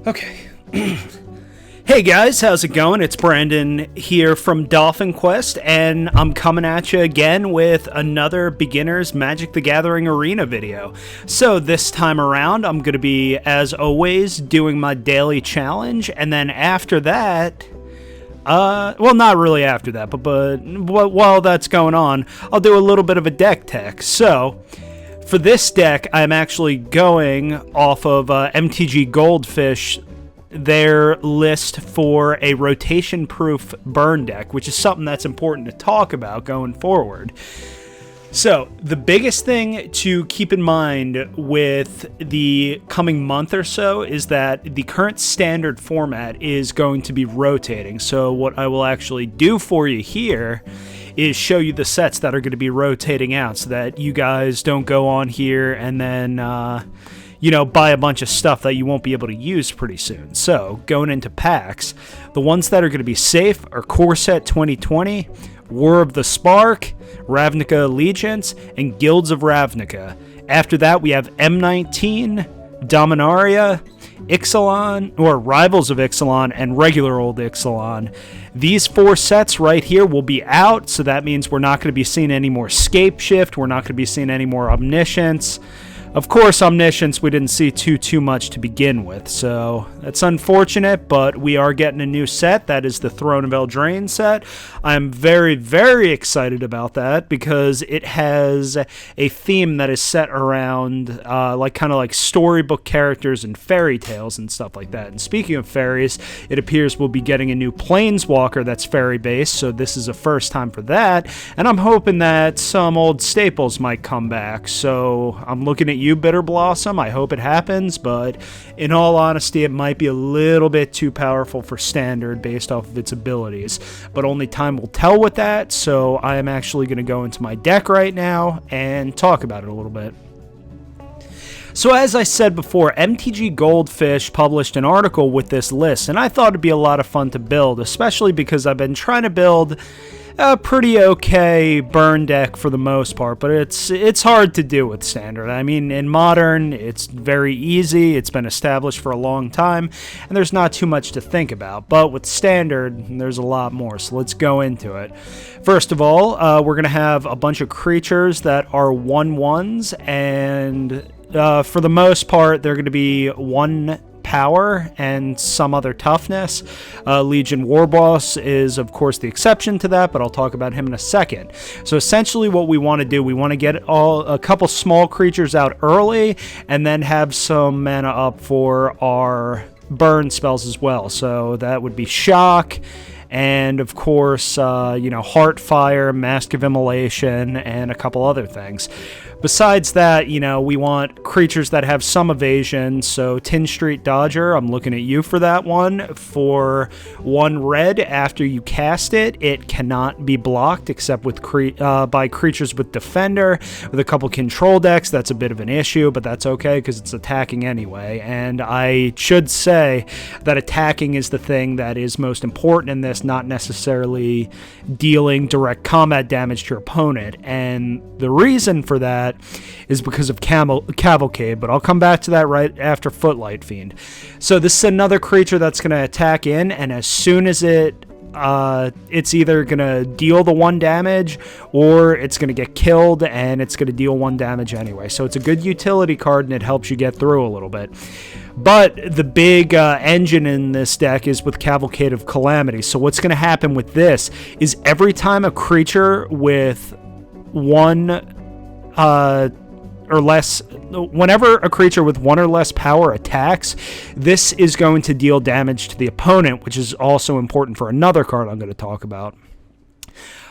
Okay. Hey guys, how's it going? It's Brandon here from Dolphin Quest, and I'm coming at you again with another beginner's Magic the Gathering Arena video. So this time around, I'm going to be, as always, doing my daily challenge, and then after that, well, not really after that, but while that's going on, I'll do a little bit of a deck tech. So, for this deck, I'm actually going off of MTG Goldfish, their list for a rotation-proof burn deck, which is something that's important to talk about going forward. So, the biggest thing to keep in mind with the coming month or so is that the current standard format is going to be rotating. So, what I will actually do for you here is show you the sets that are going to be rotating out so that you guys don't go on here and then buy a bunch of stuff that you won't be able to use pretty soon. So, going into packs, the ones that are going to be safe are Core Set 2020, War of the Spark, Ravnica Allegiance, and Guilds of Ravnica. After that, we have M19, Dominaria, Ixalan, or Rivals of Ixalan, and regular old Ixalan. These four sets right here will be out, so that means we're not going to be seeing any more Scape Shift, we're not going to be seeing any more Omniscience. Of course, Omniscience we didn't see too much to begin with, so that's unfortunate, but we are getting a new set. That is the Throne of Eldraine set. I'm very, very excited about that because it has a theme that is set around kind of like storybook characters and fairy tales and stuff like that. And speaking of fairies, it appears we'll be getting a new Planeswalker that's fairy-based, so this is a first time for that, and I'm hoping that some old staples might come back, so I'm looking at you, Bitter Blossom. I hope it happens, but in all honesty, it might be a little bit too powerful for standard based off of its abilities, but only time will tell with that, so I am actually going to go into my deck right now and talk about it a little bit. So as I said before, MTG Goldfish published an article with this list, and I thought it'd be a lot of fun to build, especially because I've been trying to build a pretty okay burn deck for the most part, but it's hard to do with standard. I mean, in modern, it's very easy, it's been established for a long time, and there's not too much to think about, but with standard, there's a lot more, so let's go into it. First of all, we're going to have a bunch of creatures that are 1/1s, and for the most part, they're going to be 1 power and some other toughness. Legion Warboss is of course the exception to that, but I'll talk about him in a second. So essentially what we want to do, we want to get a couple small creatures out early and then have some mana up for our burn spells as well. So that would be Shock, and of course, Heartfire, Mask of Immolation, and a couple other things. Besides that, we want creatures that have some evasion, so Tin Street Dodger, I'm looking at you for that one. For 1 red, after you cast it, it cannot be blocked except with by creatures with Defender. With a couple control decks, that's a bit of an issue, but that's okay because it's attacking anyway. And I should say that attacking is the thing that is most important in this, not necessarily dealing direct combat damage to your opponent. And the reason for that is because of Cavalcade, but I'll come back to that right after Footlight Fiend. So this is another creature that's going to attack in, and as soon as it's either going to deal the 1 damage or it's going to get killed and it's going to deal 1 damage anyway. So it's a good utility card and it helps you get through a little bit. But the big engine in this deck is with Cavalcade of Calamity. So what's going to happen with this is every time a creature with 1 or less, whenever a creature with 1 or less power attacks, this is going to deal damage to the opponent, which is also important for another card I'm going to talk about.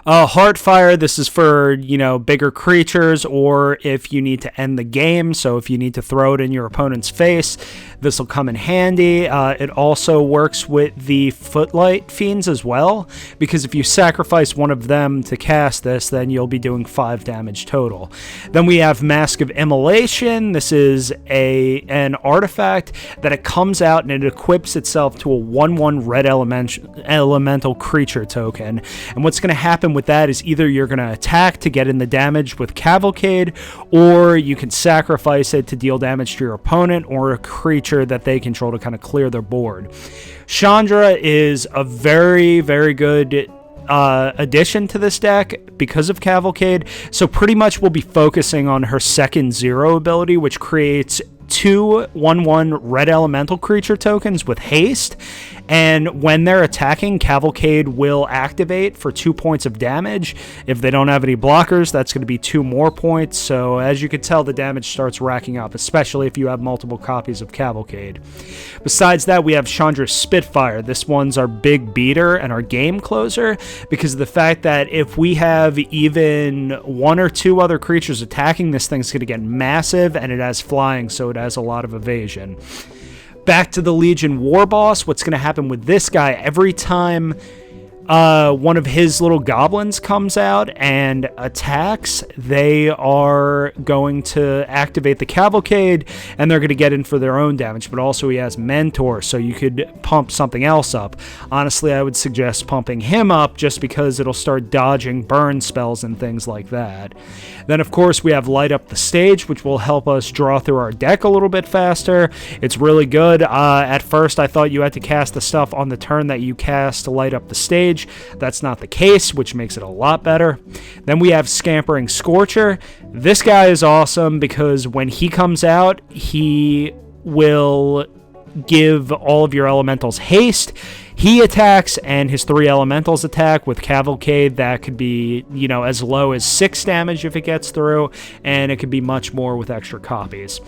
Heartfire, this is for, bigger creatures, or if you need to end the game, so if you need to throw it in your opponent's face, this will come in handy. It also works with the Footlight Fiends as well, because if you sacrifice one of them to cast this, then you'll be doing 5 damage total. Then we have Mask of Immolation. This is an artifact that it comes out and it equips itself to a 1/1 red elemental creature token. And what's going to happen happen with that is either you're going to attack to get in the damage with Cavalcade, or you can sacrifice it to deal damage to your opponent or a creature that they control to kind of clear their board. Chandra is a very, very good addition to this deck because of Cavalcade. So pretty much we'll be focusing on her second 0 ability, which creates 2 1/1 red elemental creature tokens with haste, and when they're attacking, Cavalcade will activate for 2 points of damage. If they don't have any blockers, that's going to be 2 more points. So as you can tell, the damage starts racking up, especially if you have multiple copies of Cavalcade. Besides that, we have Chandra's Spitfire. This one's our big beater and our game closer, because of the fact that if we have even 1 or 2 other creatures attacking, this thing's going to get massive, and it has flying, so it has a lot of evasion. Back to the Legion War Boss. What's going to happen with this guy, every time one of his little goblins comes out and attacks, they are going to activate the Cavalcade, and they're going to get in for their own damage. But also he has Mentor, so you could pump something else up. Honestly, I would suggest pumping him up just because it'll start dodging burn spells and things like that. Then, of course, we have Light Up the Stage, which will help us draw through our deck a little bit faster. It's really good. At first, I thought you had to cast the stuff on the turn that you cast to light up the stage. That's not the case, which makes it a lot better. Then we have Scampering Scorcher. This guy is awesome because when he comes out, he will give all of your elementals haste. He attacks, and his 3 elementals attack. With Cavalcade, that could be, as low as 6 damage if it gets through, and it could be much more with extra copies.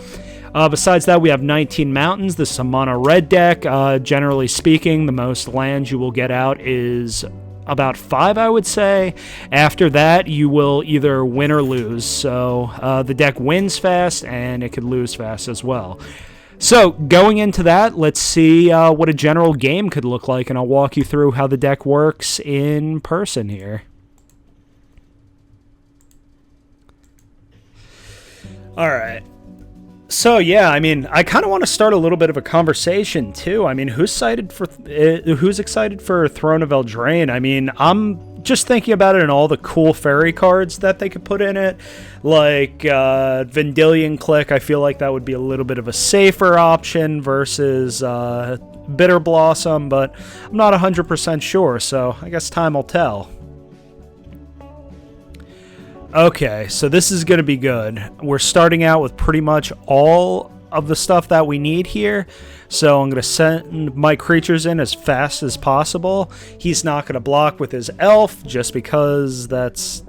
Besides that, we have 19 Mountains. This is a mono red deck. Generally speaking, the most lands you will get out is about 5, I would say. After that, you will either win or lose. So the deck wins fast, and it could lose fast as well. So going into that, let's see what a general game could look like, and I'll walk you through how the deck works in person here. All right. So yeah, I kind of want to start a little bit of a conversation too. Who's excited for Throne of Eldraine? I'm just thinking about it and all the cool fairy cards that they could put in it, like Vendilion Click. I feel like that would be a little bit of a safer option versus Bitter Blossom, but I'm not 100% sure. So I guess time will tell. Okay, so this is going to be good. We're starting out with pretty much all of the stuff that we need here. So I'm going to send my creatures in as fast as possible. He's not going to block with his elf just because that's,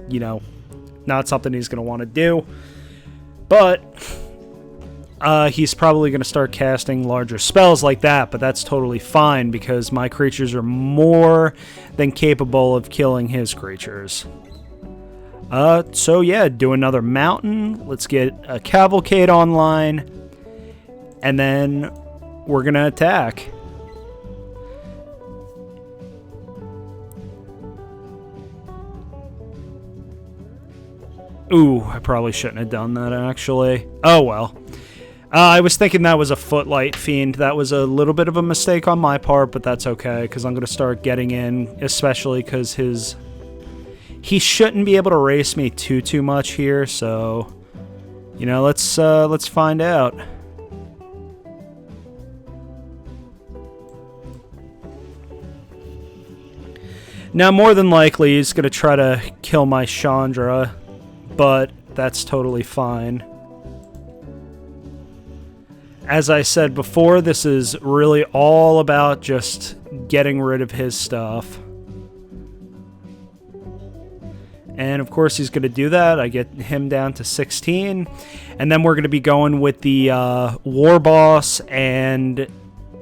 not something he's going to want to do. But he's probably going to start casting larger spells like that, but that's totally fine because my creatures are more than capable of killing his creatures. So yeah, do another mountain. Let's get a Cavalcade online, and then we're gonna attack. Ooh, I probably shouldn't have done that, actually. Oh well. I was thinking that was a Footlight Fiend. That was a little bit of a mistake on my part, but that's okay, because I'm gonna start getting in, especially because he shouldn't be able to race me too much here, so let's find out. Now, more than likely, he's gonna try to kill my Chandra, but that's totally fine. As I said before, this is really all about just getting rid of his stuff. And of course he's going to do that. I get him down to 16. And then we're going to be going with the War Boss and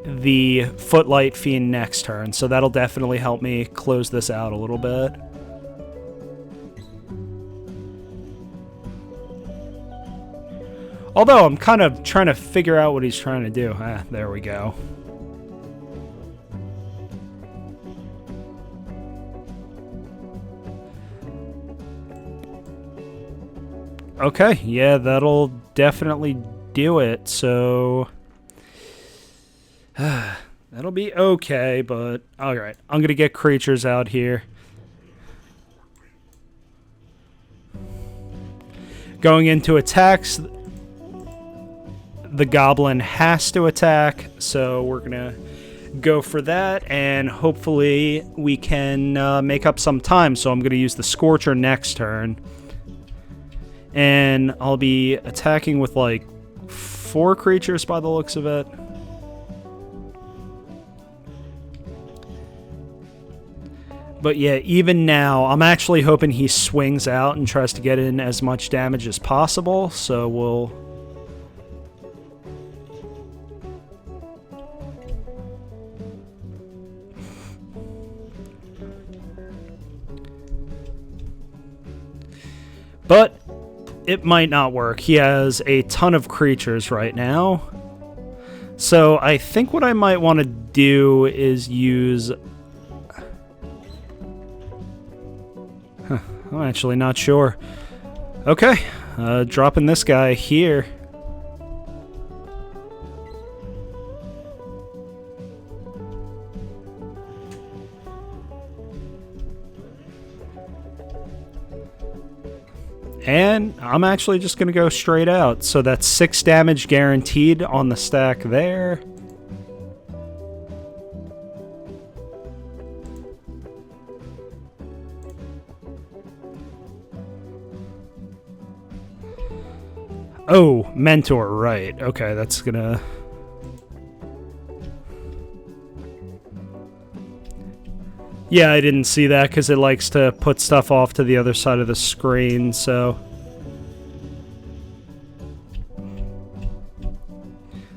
the Footlight Fiend next turn. So that'll definitely help me close this out a little bit. Although I'm kind of trying to figure out what he's trying to do. There we go. Okay, yeah, that'll definitely do it, so that'll be okay, but alright, I'm gonna get creatures out here. Going into attacks, the goblin has to attack, so we're gonna go for that, and hopefully we can make up some time. So I'm gonna use the Scorcher next turn, and I'll be attacking with like 4 creatures by the looks of it. But yeah, even now, I'm actually hoping he swings out and tries to get in as much damage as possible, so we'll... But it might not work. He has a ton of creatures right now. So I think what I might want to do is use... I'm actually not sure. Okay, dropping this guy here. And I'm actually just going to go straight out. So that's 6 damage guaranteed on the stack there. Oh, Mentor, right. Okay, that's gonna... Yeah, I didn't see that because it likes to put stuff off to the other side of the screen, so...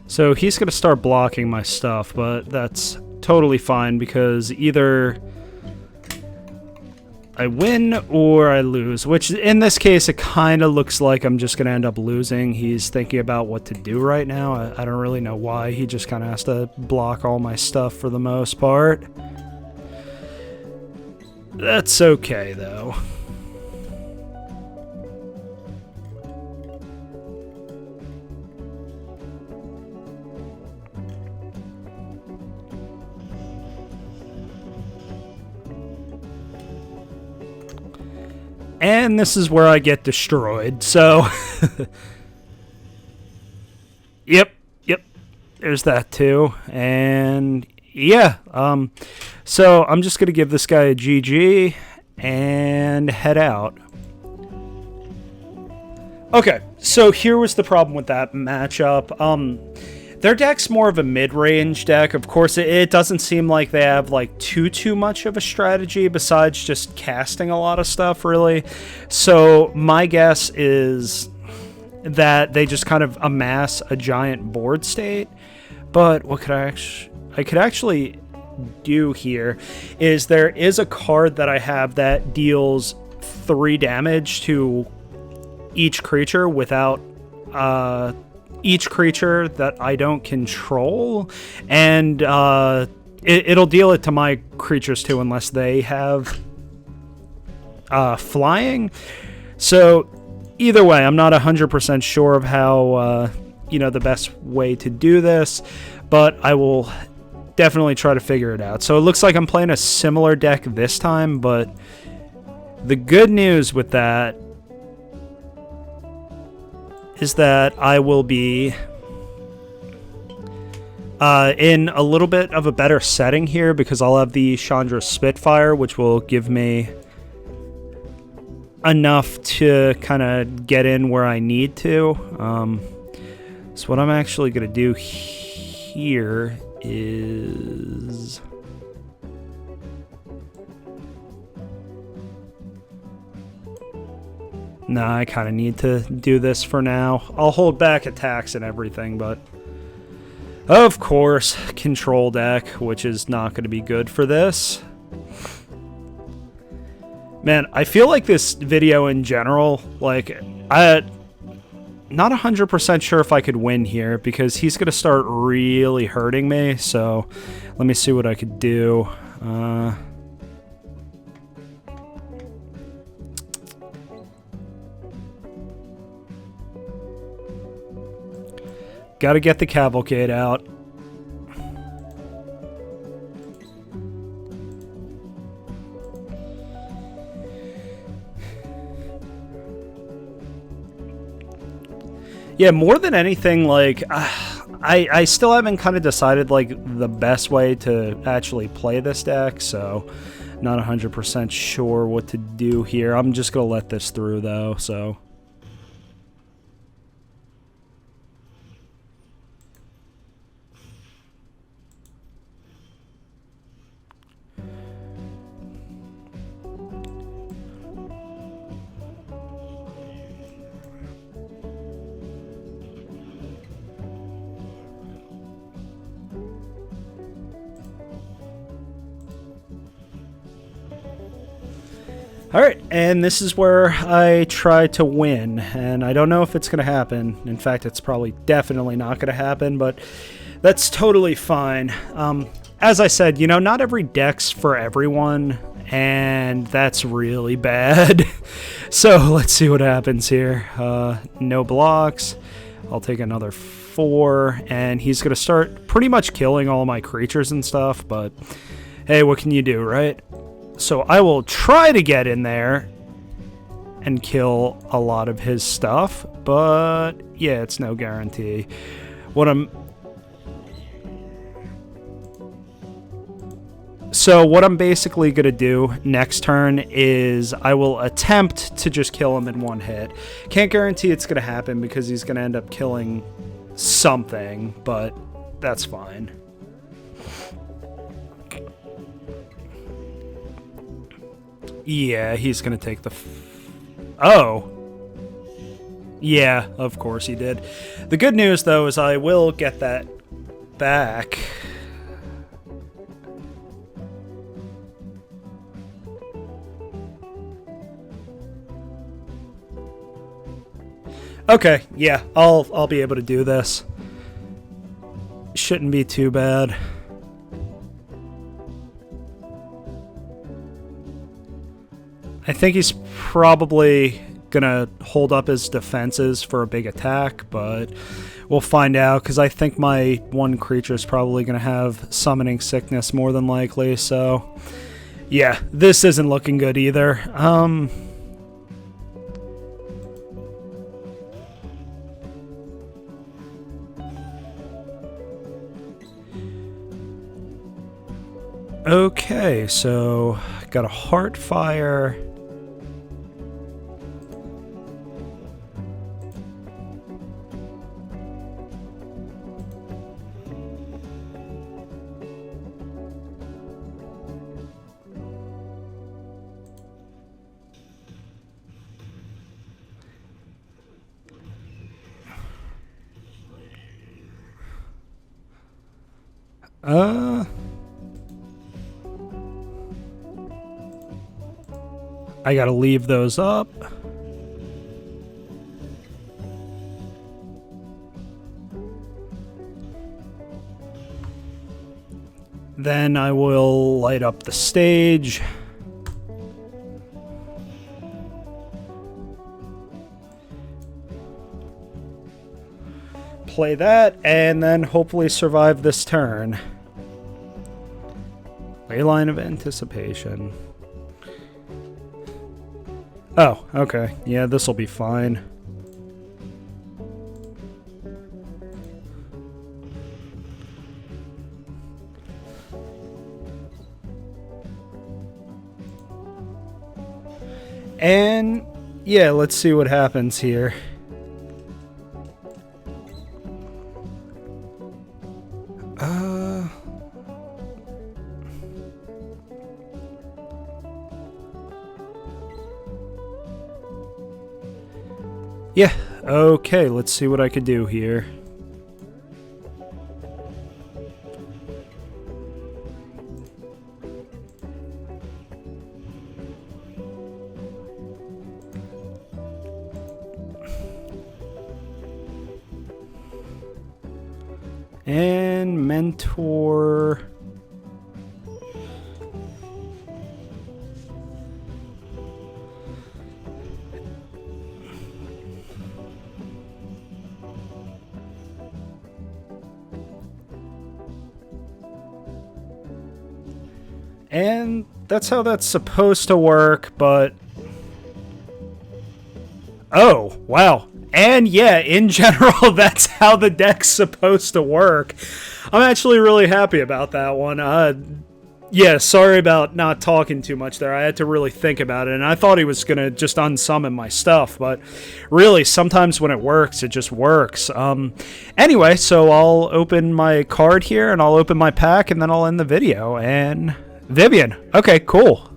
So he's gonna start blocking my stuff, but that's totally fine because either I win or I lose, which in this case it kind of looks like I'm just going to end up losing. He's thinking about what to do right now. I don't really know why. He just kind of has to block all my stuff for the most part. That's okay, though. And this is where I get destroyed, so... Yep, there's that too. And yeah, so I'm just going to give this guy a GG and head out. Okay, so here was the problem with that matchup. Their deck's more of a mid-range deck. Of course, it doesn't seem like they have like too much of a strategy besides just casting a lot of stuff, really. So my guess is that they just kind of amass a giant board state. But what could I could actually do here is there is a card that I have that deals 3 damage to each creature without each creature that I don't control, and it'll deal it to my creatures too unless they have flying. So either way, I'm not 100% sure of how the best way to do this, but I will definitely try to figure it out. So it looks like I'm playing a similar deck this time, but the good news with that is that I will be in a little bit of a better setting here because I'll have the Chandra Spitfire, which will give me enough to kind of get in where I need to. So what I'm actually going to do here is... Nah, I kind of need to do this for now. I'll hold back attacks and everything, but... Of course, control deck, which is not going to be good for this. Man, I feel like this video in general, like, I'm not 100% sure if I could win here, because he's going to start really hurting me, so let me see what I could do. Gotta get the cavalcade out. Yeah, more than anything, like, I still haven't kind of decided, like, the best way to actually play this deck, so not 100% sure what to do here. I'm just going to let this through, though, so... Alright, and this is where I try to win, and I don't know if it's going to happen. In fact, it's probably definitely not going to happen, but that's totally fine. As I said, you know, not every deck's for everyone, and that's really bad. So, let's see what happens here. No blocks. I'll take another 4, and he's going to start pretty much killing all my creatures and stuff, but hey, what can you do, right? So I will try to get in there and kill a lot of his stuff, but yeah, it's no guarantee. What I'm basically going to do next turn is I will attempt to just kill him in one hit. Can't guarantee it's going to happen because he's going to end up killing something, but that's fine. Yeah, he's gonna take the... Oh! Yeah, of course he did. The good news, though, is I will get that back. Okay, yeah, I'll be able to do this. Shouldn't be too bad. I think he's probably gonna hold up his defenses for a big attack, but we'll find out, because I think my one creature is probably gonna have summoning sickness more than likely, so yeah, this isn't looking good either. Okay, so got a Heartfire. I gotta leave those up. Then I will light up the stage. Play that, and then hopefully survive this turn. Leyline of Anticipation. Oh, okay. Yeah, this'll be fine. And yeah, let's see what happens here. Yeah, okay, let's see what I could do here. And mentor. And that's how that's supposed to work, but... Oh, wow. And yeah, in general, that's how the deck's supposed to work. I'm actually really happy about that one. Yeah, sorry about not talking too much there. I had to really think about it, and I thought he was going to just unsummon my stuff, but really, sometimes when it works, it just works. Anyway, so I'll open my card here, and I'll open my pack, and then I'll end the video. And Vivian. Okay, cool.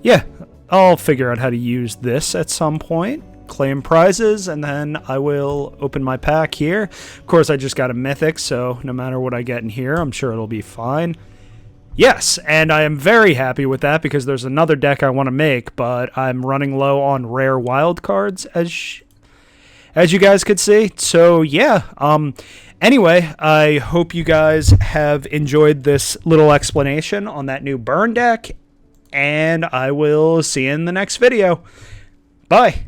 Yeah, I'll figure out how to use this at some point. Claim prizes, and then I will open my pack here. Of course, I just got a mythic, so no matter what I get in here, I'm sure it'll be fine. Yes, and I am very happy with that because there's another deck I want to make, but I'm running low on rare wild cards, as you guys could see. So yeah, anyway, I hope you guys have enjoyed this little explanation on that new burn deck, and I will see you in the next video. Bye.